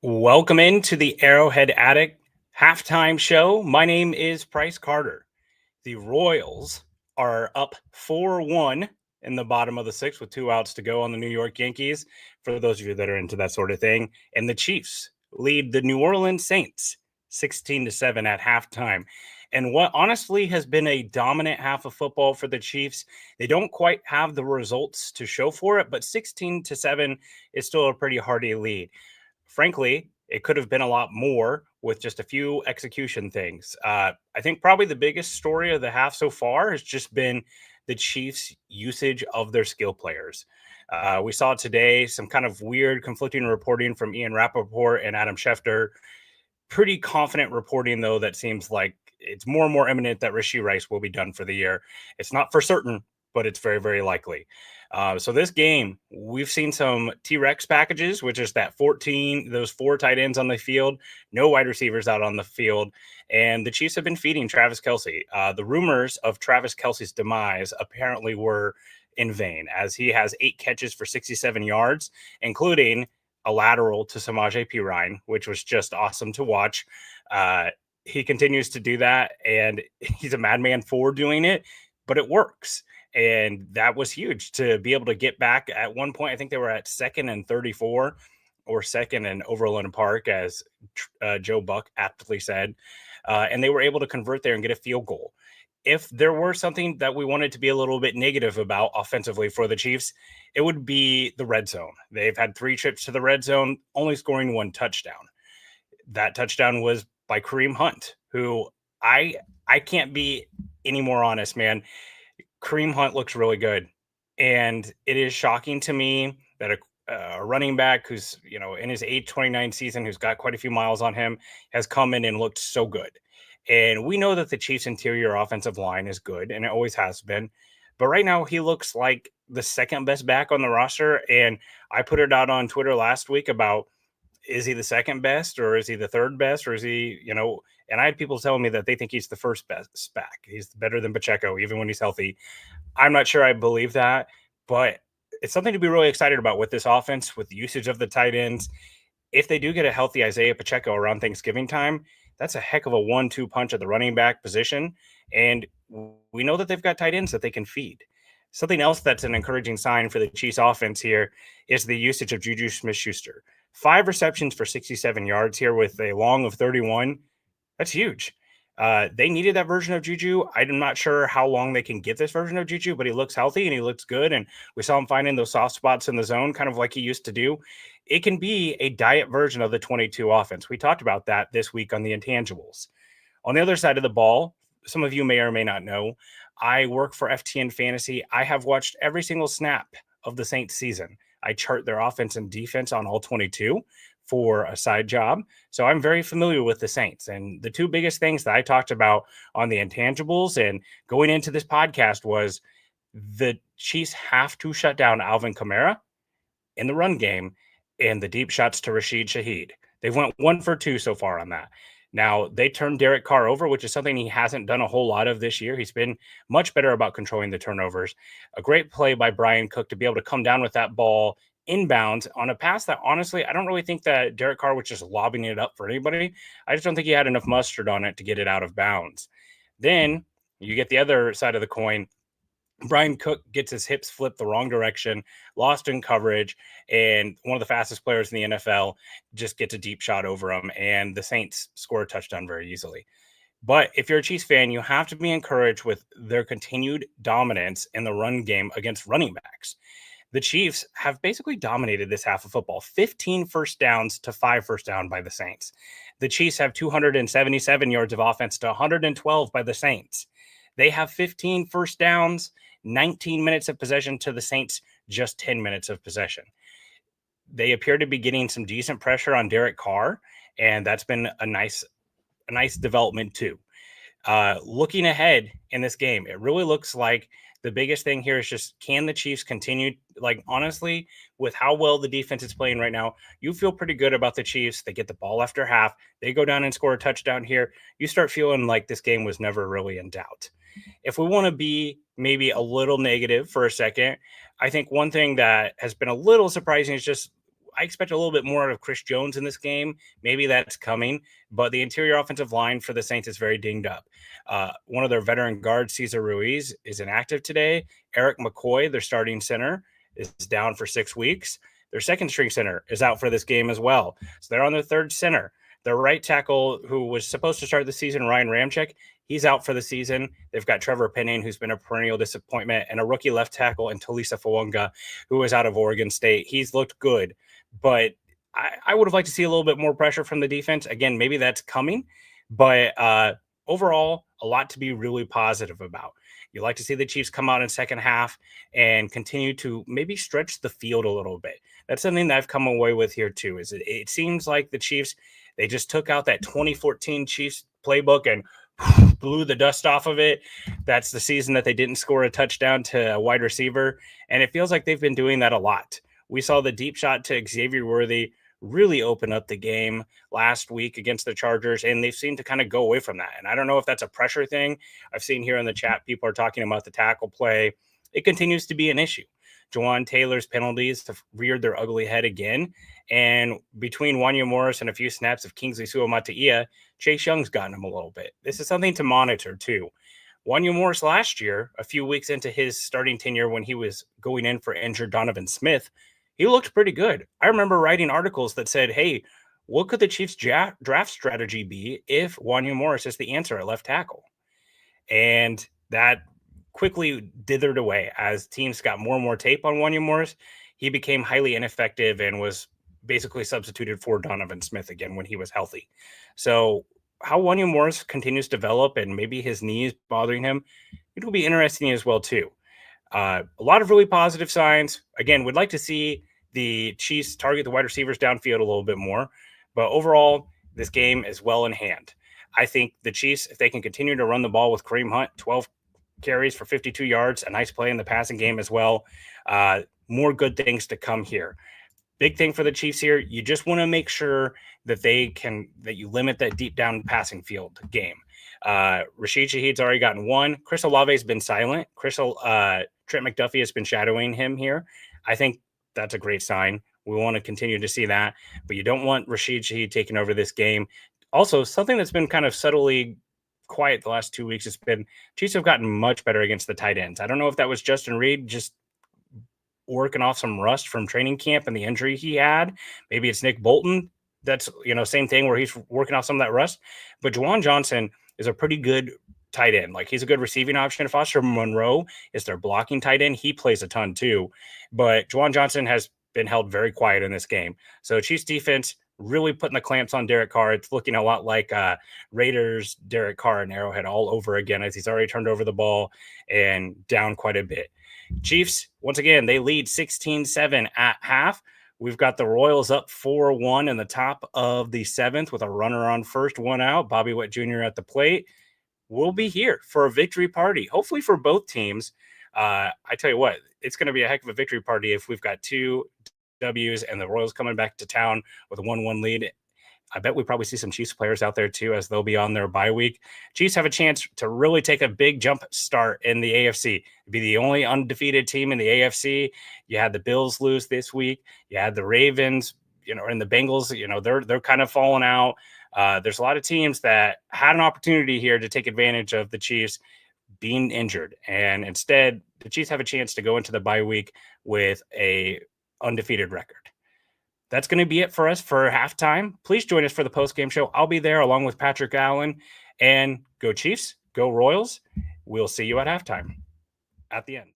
Welcome into the Arrowhead Addict halftime show. My name is Price Carter. The Royals are up 4-1 in the bottom of the sixth with 2 outs to go on the New York Yankees, for those of you that are into that sort of thing. And the Chiefs lead the New Orleans Saints 16-7 at halftime. And what honestly has been a dominant half of football for the Chiefs, they don't quite have the results to show for it, but 16-7 is still a pretty hearty lead. Frankly, it could have been a lot more with just a few execution things. I think probably the biggest story of the half so far has just been the Chiefs' usage of their skill players. We saw today some kind of weird conflicting reporting from Ian Rappaport and Adam Schefter. Pretty confident reporting, though, that seems like it's more and more imminent that Rashee Rice will be done for the year. It's not for certain, but it's very, very likely. So this game, we've seen some T-Rex packages, which is that 14, those 4 tight ends on the field, no wide receivers out on the field. And the Chiefs have been feeding Travis Kelce. The rumors of Travis Kelce's demise apparently were in vain, as he has 8 catches for 67 yards, including a lateral to Samaje Perine, which was just awesome to watch. He continues to do that, and he's a madman for doing it, but it works. And that was huge to be able to get back. At one point, I think they were at 2nd and 34 or 2nd and Overland Park, as Joe Buck aptly said. And they were able to convert there and get a field goal. If there were something that we wanted to be a little bit negative about offensively for the Chiefs, it would be the red zone. They've had 3 trips to the red zone, only scoring 1 touchdown. That touchdown was by Kareem Hunt, who I can't be any more honest, man. Kareem Hunt looks really good. And it is shocking to me that a running back who's, in his age 29 season, who's got quite a few miles on him, has come in and looked so good. And we know that the Chiefs' interior offensive line is good, and it always has been. But right now, he looks like the second best back on the roster. And I put it out on Twitter last week about, is he the second best, or is he the third best, or is he, and I had people telling me that they think he's the first best back. He's better than Pacheco, even when he's healthy. I'm not sure I believe that, but it's something to be really excited about with this offense, with the usage of the tight ends. If they do get a healthy Isaiah Pacheco around Thanksgiving time, that's a heck of a 1-2 punch at the running back position. And we know that they've got tight ends that they can feed. Something else that's an encouraging sign for the Chiefs offense here is the usage of Juju Smith-Schuster. 5 receptions for 67 yards here with a long of 31. That's huge. They needed that version of Juju. I'm not sure how long they can get this version of Juju, but he looks healthy and he looks good. And we saw him finding those soft spots in the zone, kind of like he used to do. It can be a diet version of the 22 offense. We talked about that this week on the intangibles. On the other side of the ball, some of you may or may not know, I work for FTN Fantasy. I have watched every single snap of the Saints season. I chart their offense and defense on all 22 for a side job. So I'm very familiar with the Saints. And the 2 biggest things that I talked about on the intangibles and going into this podcast was the Chiefs have to shut down Alvin Kamara in the run game and the deep shots to Rashid Shaheed. They've went 1 for 2 so far on that. Now, they turned Derek Carr over, which is something he hasn't done a whole lot of this year. He's been much better about controlling the turnovers. A great play by Brian Cook to be able to come down with that ball inbounds on a pass that, honestly, I don't really think that Derek Carr was just lobbing it up for anybody. I just don't think he had enough mustard on it to get it out of bounds. Then you get the other side of the coin. Brian Cook gets his hips flipped the wrong direction, lost in coverage, and one of the fastest players in the NFL just gets a deep shot over him, and the Saints score a touchdown very easily. But if you're a Chiefs fan, you have to be encouraged with their continued dominance in the run game against running backs. The Chiefs have basically dominated this half of football, 15 first downs to 5 first down by the Saints. The Chiefs have 277 yards of offense to 112 by the Saints. They have 15 first downs, 19 minutes of possession to the Saints, just 10 minutes of possession. They appear to be getting some decent pressure on Derek Carr, and that's been a nice development too. Looking ahead in this game, it really looks like the biggest thing here is just, can the Chiefs continue? Like, honestly, with how well the defense is playing right now, you feel pretty good about the Chiefs. They get the ball after half. They go down and score a touchdown here. You start feeling like this game was never really in doubt. If we want to be maybe a little negative for a second, I think one thing that has been a little surprising is just, I expect a little bit more out of Chris Jones in this game. Maybe that's coming, but the interior offensive line for the Saints is very dinged up. One of their veteran guards, Cesar Ruiz, is inactive today. Eric McCoy, their starting center, is down for 6 weeks. Their second string center is out for this game as well. So they're on their third center. Their right tackle, who was supposed to start the season, Ryan Ramczyk, he's out for the season. They've got Trevor Penning, who's been a perennial disappointment, and a rookie left tackle, and Talisa Fawunga, who was out of Oregon State. He's looked good, but I would have liked to see a little bit more pressure from the defense. Again, maybe that's coming, but overall, a lot to be really positive about. You like to see the Chiefs come out in second half and continue to maybe stretch the field a little bit. That's something that I've come away with here too. Is it seems like the Chiefs, they just took out that 2014 Chiefs playbook and blew the dust off of it. That's the season that they didn't score a touchdown to a wide receiver, and it feels like they've been doing that a lot. We saw the deep shot to Xavier Worthy really open up the game last week against the Chargers, and they've seemed to kind of go away from that. And I don't know if that's a pressure thing. I've seen here in the chat, people are talking about the tackle play. It continues to be an issue. Jawan Taylor's penalties have reared their ugly head again. And between Wanya Morris and a few snaps of Kingsley Suamataia, Chase Young's gotten him a little bit. This is something to monitor too. Wanya Morris last year, a few weeks into his starting tenure when he was going in for injured Donovan Smith, he looked pretty good. I remember writing articles that said, hey, what could the Chiefs draft strategy be if Wanya Morris is the answer at left tackle? And that quickly dithered away as teams got more and more tape on Wanya Morris. He became highly ineffective and was basically substituted for Donovan Smith again when he was healthy. So how Wanya Morris continues to develop and maybe his knees bothering him, it will be interesting as well too. A lot of really positive signs. Again, would like to see the Chiefs target the wide receivers downfield a little bit more. But overall, this game is well in hand. I think the Chiefs, if they can continue to run the ball with Kareem Hunt, 12 carries for 52 yards, a nice play in the passing game as well. More good things to come here. Big thing for the Chiefs here. You just want to make sure that that you limit that deep down passing field game. Rashid Shaheed's already gotten one. Chris Olave's been silent. Trent McDuffie has been shadowing him here. I think that's a great sign. We want to continue to see that, but you don't want Rashid Shaheed taking over this game. Also, something that's been kind of subtly quiet the last 2 weeks has been Chiefs have gotten much better against the tight ends. I don't know if that was Justin Reed just working off some rust from training camp and the injury he had. Maybe it's Nick Bolton. That's, same thing where he's working off some of that rust. But Juwan Johnson is a pretty good tight end. Like, he's a good receiving option. Foster Monroe is their blocking tight end. He plays a ton too. But Juwan Johnson has been held very quiet in this game. So Chiefs defense really putting the clamps on Derek Carr. It's looking a lot like Raiders Derek Carr and Arrowhead all over again, as he's already turned over the ball and down quite a bit. Chiefs, once again, they lead 16-7 at half. We've got the Royals up 4-1 in the top of the seventh with a runner on first, one out. Bobby Witt Jr. at the plate. We'll be here for a victory party, hopefully for both teams. I tell you what, it's going to be a heck of a victory party if we've got 2 W's and the Royals coming back to town with a 1-1 lead. I bet we probably see some Chiefs players out there too, as they'll be on their bye week. Chiefs have a chance to really take a big jump start in the AFC. Be the only undefeated team in the AFC. You had the Bills lose this week. You had the Ravens, and the Bengals, they're kind of falling out. There's a lot of teams that had an opportunity here to take advantage of the Chiefs being injured. And instead, the Chiefs have a chance to go into the bye week with a undefeated record. That's going to be it for us for halftime. Please join us for the post-game show. I'll be there along with Patrick Allen. And go Chiefs, go Royals. We'll see you at halftime at the end.